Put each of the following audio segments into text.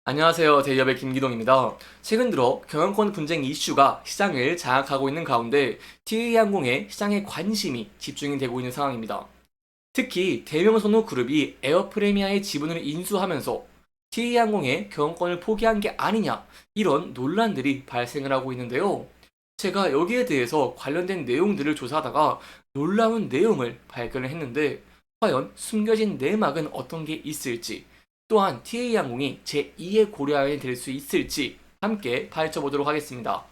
안녕하세요. 대기업의 김기동입니다. 최근 들어 경영권 분쟁 이슈가 시장을 장악하고 있는 가운데 TA항공의 시장에 관심이 집중이 되고 있는 상황입니다. 특히 대명 선호 그룹이 에어프레미아의 지분을 인수하면서 TA항공의 경영권을 포기한 게 아니냐 이런 논란들이 발생을 하고 있는데요. 제가 여기에 대해서 관련된 내용들을 조사하다가 놀라운 내용을 발견을 했는데 과연 숨겨진 내막은 어떤 게 있을지 또한 TA항공이 제2의 고려아연이 될 수 있을지 함께 파헤쳐 보도록 하겠습니다.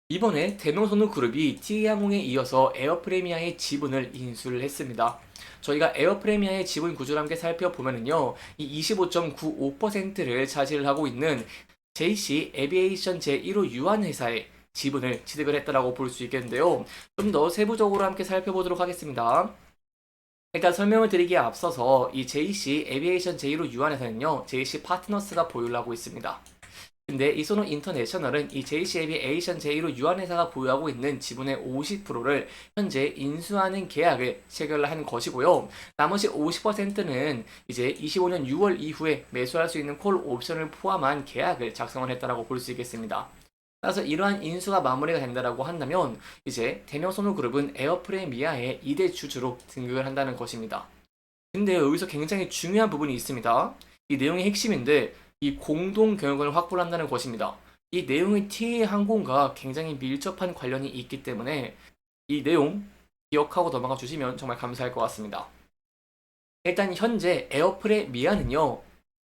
이번에 대명선우 그룹이 TA항공에 이어서 에어프레미아의 지분을 인수를 했습니다. 저희가 에어프레미아의 지분 구조를 함께 살펴보면요, 이 25.95%를 차지를 하고 있는 JC 에비에이션 제1호 유한회사의 지분을 취득을 했다라고 볼 수 있겠는데요. 좀 더 세부적으로 함께 살펴보도록 하겠습니다. 일단 설명을 드리기에 앞서서 이 JC 에비에이션 제1호 유한회사는요, JC 파트너스가 보유를 하고 있습니다. 근데 이 소노 인터내셔널은 이 JC 에비에이션 제1호 유한회사가 보유하고 있는 지분의 50%를 현재 인수하는 계약을 체결을 한 것이고요. 나머지 50%는 이제 25년 6월 이후에 매수할 수 있는 콜 옵션을 포함한 계약을 작성을 했다라고 볼 수 있겠습니다. 따라서 이러한 인수가 마무리가 된다라고 한다면 이제 대명선호그룹은 에어프레미아의 2대 주주로 등극을 한다는 것입니다. 근데 여기서 굉장히 중요한 부분이 있습니다. 이 내용의 핵심인데 이 공동 경영권을 확보를 한다는 것입니다. 이 내용이 TA항공과 굉장히 밀접한 관련이 있기 때문에 이 내용 기억하고 넘어가 주시면 정말 감사할 것 같습니다. 일단 현재 에어프레미아는요,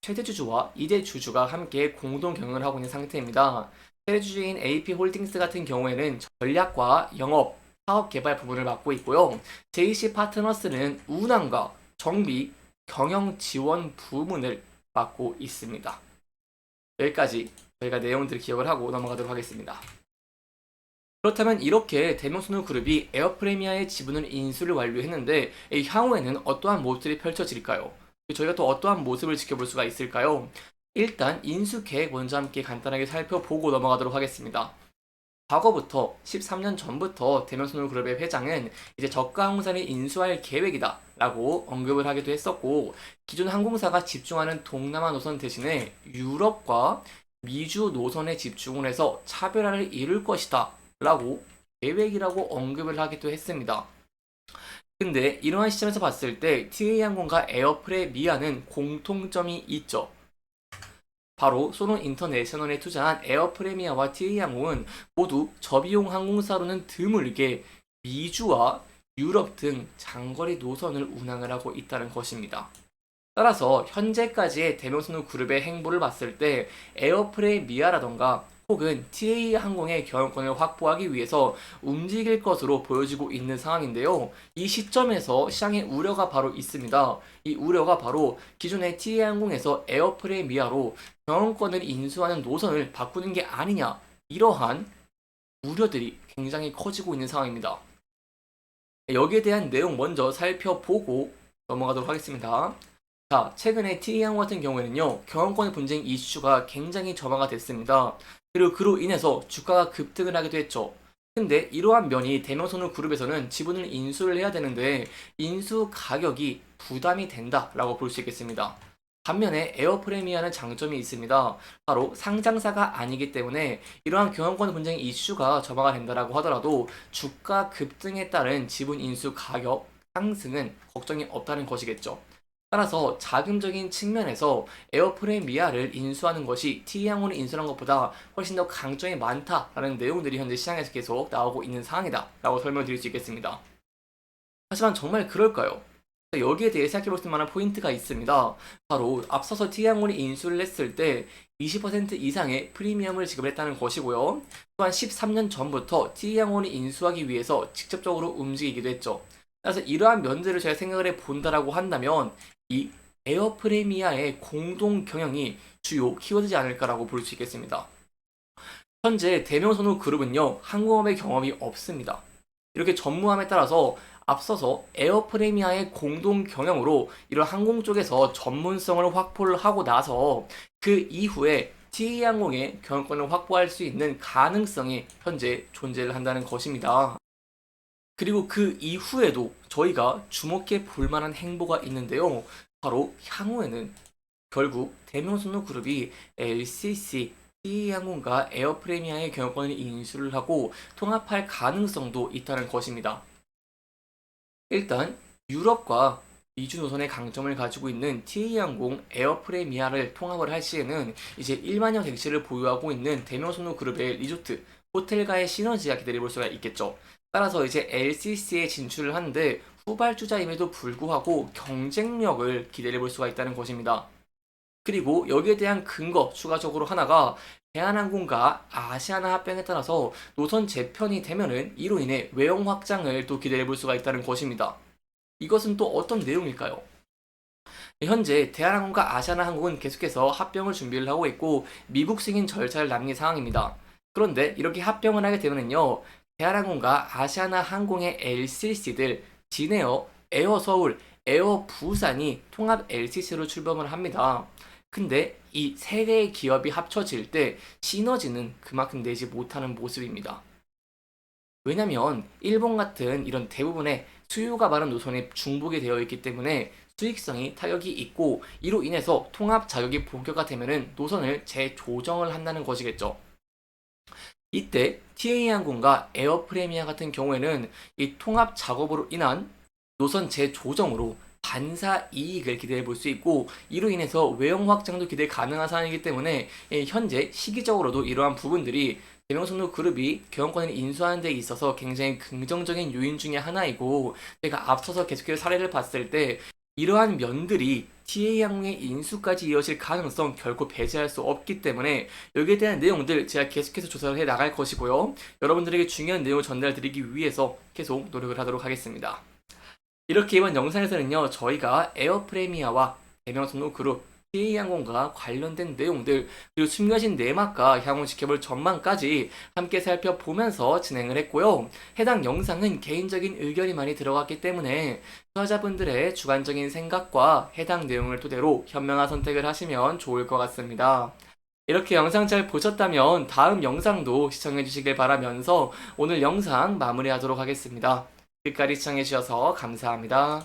최대 주주와 2대 주주가 함께 공동 경영을 하고 있는 상태입니다. 최대 주주인 AP홀딩스 같은 경우에는 전략과 영업, 사업 개발 부분을 맡고 있고요. JC 파트너스는 운항과 정비, 경영 지원 부문을 맡고 있습니다. 여기까지 저희가 내용들을 기억을 하고 넘어가도록 하겠습니다. 그렇다면 이렇게 대명순우 그룹이 에어프레미아의 지분을 인수를 완료했는데 향후에는 어떠한 모습들이 펼쳐질까요? 저희가 또 어떠한 모습을 지켜볼 수가 있을까요? 일단 인수 계획 먼저 함께 간단하게 살펴보고 넘어가도록 하겠습니다. 과거부터 13년 전부터 대명순우 그룹의 회장은 이제 저가 항공사를 인수할 계획이다 라고 언급을 하기도 했었고, 기존 항공사가 집중하는 동남아 노선 대신에 유럽과 미주 노선에 집중을 해서 차별화를 이룰 것이다 라고 계획이라고 언급을 하기도 했습니다. 근데 이러한 시점에서 봤을 때 TA항공과 에어프레미아는 공통점이 있죠. 바로 소논 인터내셔널에 투자한 에어프레미아와 TA항공은 모두 저비용 항공사로는 드물게 미주와 유럽 등 장거리 노선을 운항을 하고 있다는 것입니다. 따라서 현재까지의 대명선우 그룹의 행보를 봤을 때 에어프레미아라던가 혹은 TA항공의 경영권을 확보하기 위해서 움직일 것으로 보여지고 있는 상황인데요. 이 시점에서 시장의 우려가 바로 있습니다. 이 우려가 바로 기존의 TA항공에서 에어프레미아로 경영권을 인수하는 노선을 바꾸는 게 아니냐, 이러한 우려들이 굉장히 커지고 있는 상황입니다. 여기에 대한 내용 먼저 살펴보고 넘어가도록 하겠습니다. 자, 최근에 TA항공 같은 경우에는요, 경영권의 분쟁 이슈가 굉장히 점화가 됐습니다. 그리고 그로 인해서 주가가 급등을 하기도 했죠. 근데 이러한 면이 대명선우 그룹에서는 지분을 인수를 해야 되는데 인수 가격이 부담이 된다라고 볼 수 있겠습니다. 반면에 에어프레미아는 장점이 있습니다. 바로 상장사가 아니기 때문에 이러한 경영권 분쟁 이슈가 점화가 된다라고 하더라도 주가 급등에 따른 지분 인수 가격 상승은 걱정이 없다는 것이겠죠. 따라서 자금적인 측면에서 에어프레미아를 인수하는 것이 T항공을 인수하는 것보다 훨씬 더 강점이 많다라는 내용들이 현재 시장에서 계속 나오고 있는 상황이다 라고 설명드릴 수 있겠습니다. 하지만 정말 그럴까요? 여기에 대해 생각해볼 만한 포인트가 있습니다. 바로 앞서서 T항공이 인수를 했을 때 20% 이상의 프리미엄을 지급했다는 것이고요. 또한 13년 전부터 T항공이 인수하기 위해서 직접적으로 움직이기도 했죠. 그래서 이러한 면들을 제가 생각을 해 본다라고 한다면 이 에어프레미아의 공동 경영이 주요 키워드지 않을까라고 볼 수 있겠습니다. 현재 대명선호 그룹은요, 항공업의 경험이 없습니다. 이렇게 전무함에 따라서 앞서서 에어프레미아의 공동 경영으로 이런 항공 쪽에서 전문성을 확보를 하고 나서 그 이후에 TA항공의 경영권을 확보할 수 있는 가능성이 현재 존재를 한다는 것입니다. 그리고 그 이후에도 저희가 주목해 볼 만한 행보가 있는데요. 바로 향후에는 결국 대명선호 그룹이 LCC, TA항공과 에어프레미아의 경영권을 인수를 하고 통합할 가능성도 있다는 것입니다. 일단 유럽과 미주 노선의 강점을 가지고 있는 TA항공, 에어프레미아를 통합을 할 시에는 이제 1만여 객실을 보유하고 있는 대명선호 그룹의 리조트, 호텔과의 시너지가 기다려볼 수가 있겠죠. 따라서 이제 LCC에 진출을 하는데 후발주자임에도 불구하고 경쟁력을 기대해볼 수가 있다는 것입니다. 그리고 여기에 대한 근거 추가적으로 하나가 대한항공과 아시아나 합병에 따라서 노선 재편이 되면은 이로 인해 외형 확장을 또 기대해볼 수가 있다는 것입니다. 이것은 또 어떤 내용일까요? 현재 대한항공과 아시아나항공은 계속해서 합병을 준비를 하고 있고 미국 승인 절차를 남긴 상황입니다. 그런데 이렇게 합병을 하게 되면요, 대한항공과 아시아나항공의 LCC들 진에어, 에어서울, 에어부산이 통합 LCC로 출범을 합니다. 근데 이 세 개의 기업이 합쳐질 때 시너지는 그만큼 내지 못하는 모습입니다. 왜냐면 일본 같은 이런 대부분의 수요가 많은 노선에 중복이 되어 있기 때문에 수익성이 타격이 있고, 이로 인해서 통합 자격이 본격화 되면은 노선을 재조정을 한다는 것이겠죠. 이때 TA항공과 에어프레미아 같은 경우에는 이 통합 작업으로 인한 노선 재조정으로 반사 이익을 기대해 볼 수 있고, 이로 인해서 외형 확장도 기대 가능한 상황이기 때문에 현재 시기적으로도 이러한 부분들이 대명선호 그룹이 경영권을 인수하는 데 있어서 굉장히 긍정적인 요인 중에 하나이고, 제가 앞서서 계속해서 사례를 봤을 때 이러한 면들이 TA항공의 인수까지 이어질 가능성 결코 배제할 수 없기 때문에 여기에 대한 내용들 제가 계속해서 조사를 해 나갈 것이고요. 여러분들에게 중요한 내용을 전달드리기 위해서 계속 노력을 하도록 하겠습니다. 이렇게 이번 영상에서는요, 저희가 에어프레미아와 대명선호 그룹, TA항공과 관련된 내용들, 그리고 숨겨진 내막과 향후 지켜볼 전망까지 함께 살펴보면서 진행을 했고요. 해당 영상은 개인적인 의견이 많이 들어갔기 때문에 투자자분들의 주관적인 생각과 해당 내용을 토대로 현명한 선택을 하시면 좋을 것 같습니다. 이렇게 영상 잘 보셨다면 다음 영상도 시청해 주시길 바라면서 오늘 영상 마무리하도록 하겠습니다. 끝까지 시청해 주셔서 감사합니다.